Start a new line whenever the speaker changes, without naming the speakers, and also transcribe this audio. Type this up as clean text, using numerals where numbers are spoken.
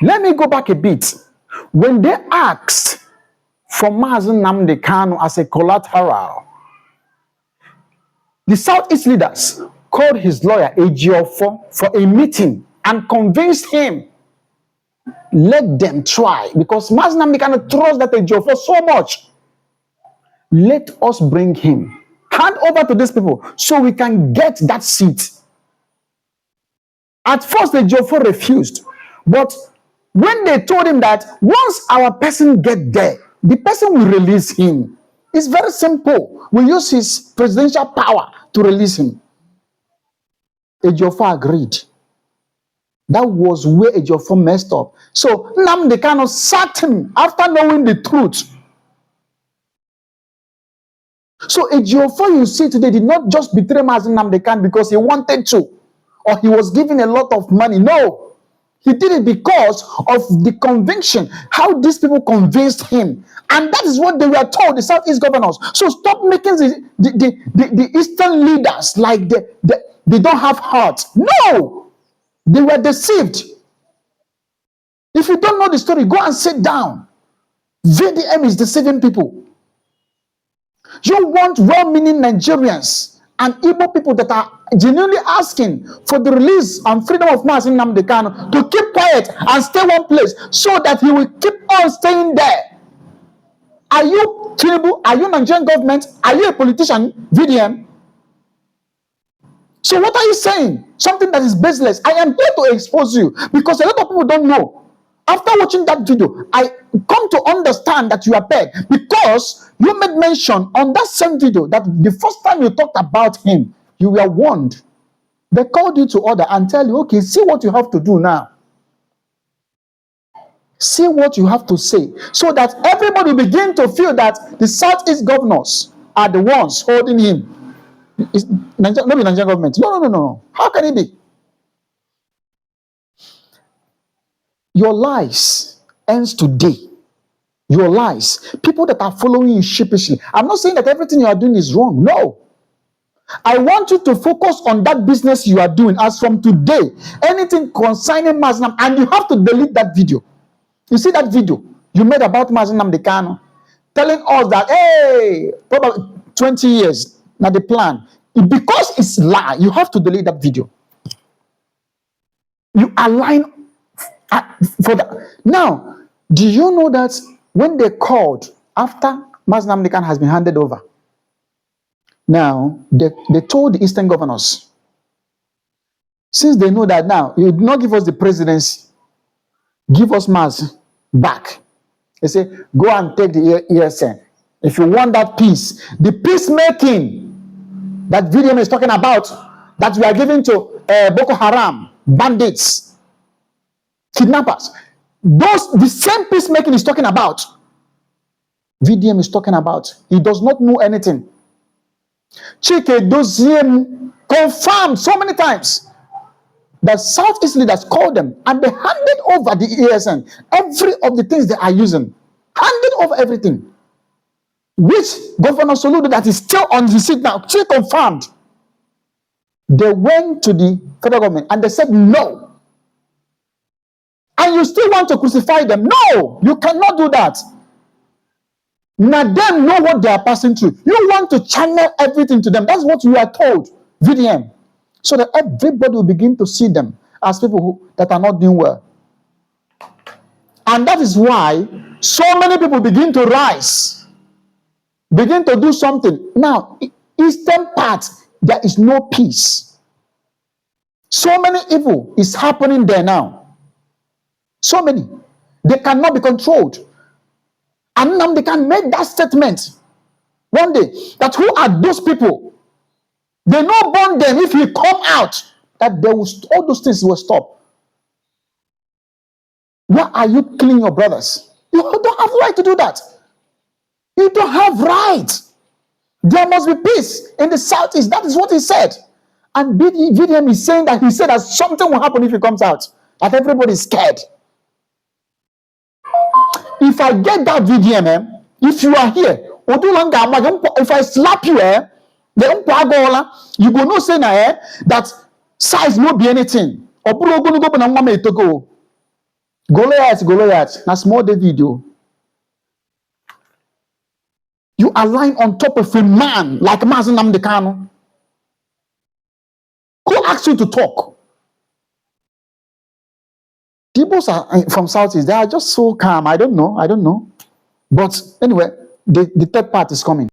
Let me go back a bit. When they asked for Mazi Nnamdi Kanu as a collateral, the Southeast leaders called his lawyer Ejiofor for a meeting and convinced him, let them try, because Mazi Nnamdi Kanu trusts that Ejiofor so much. Let us bring him, hand over to these people so we can get that seat. At first, Ejiofor refused, but when they told him that once our person get there, the person will release him. It's very simple. We use his presidential power to release him. Ejiofor agreed. That was where Ejiofor messed up. So Nnamdi Kanu sacked him after knowing the truth. So Ejiofor, you see today, did not just betray Mazi Nnamdi Kanu because he wanted to, or he was given a lot of money. No. He did it because of the conviction, how these people convinced him. And that is what they were told, the Southeast governors. So stop making the Eastern leaders like they don't have heart. No! They were deceived. If you don't know the story, go and sit down. VDM is deceiving people. You want well-meaning Nigerians and Igbo people that are genuinely asking for the release and freedom of Mazi Nnamdi Kanu to keep quiet and stay one place so that he will keep on staying there. Are you Tinubu? Are you Nigerian government? Are you a politician? VDM? So what are you saying? Something that is baseless. I am here to expose you because a lot of people don't know. After watching that video, I come to understand that you are bad because you made mention on that same video that the first time you talked about him, you were warned. They called you to order and tell you, okay, see what you have to do now. See what you have to say so that everybody will begin to feel that the Southeast governors are the ones holding him. It's not the Nigerian government. No. How can it be? Your lies ends today. Your lies. People that are following you sheepishly. I'm not saying that everything you are doing is wrong. No. I want you to focus on that business you are doing as from today. Anything concerning Mazi Nnamdi, and you have to delete that video. You see that video you made about Mazi Nnamdi Kanu, telling us that, hey, probably 20 years, now the plan. Because it's lie, you have to delete that video. You align for that. Now, do you know that when they called after Mazi Nnamdi Kanu has been handed over, now they told the Eastern governors, since they know that now you did not give us the presidency, give us Mazi back. They say, go and take the ESN. If you want that peace, the peacemaking that VDM is talking about, that we are giving to Boko Haram, bandits, kidnappers, the same peacemaking is talking about, VDM is talking about. He does not know anything. Chike Doziem confirmed so many times that Southeast leaders called them and they handed over the ESN, every of the things they are using, handed over everything. Which Governor Soludo that is still on the seat now, she confirmed. They went to the federal government and they said no. And you still want to crucify them? No, you cannot do that. Now them know what they are passing through. You want to channel everything to them. That's what you are told, VDM. So that everybody will begin to see them as people that are not doing well. And that is why so many people begin to rise, begin to do something. Now, eastern part, there is no peace. So many evil is happening there now. So many. They cannot be controlled. And now they can make that statement one day that who are those people? They not burn them if you come out, that they will, all those things will stop. Why are you killing your brothers? You don't have right to do that. You don't have right. There must be peace in the Southeast. That is what he said. And VDM is saying that he said that something will happen if he comes out. That everybody is scared. If I get that VDM, if you are here, if I slap you, you go no say that size no be anything. Goliath, na small David o. You align on top of a man like Mazi Nnamdi Kanu. Who asked you to talk? People from Southeast, they are just so calm. I don't know. But anyway, the third part is coming.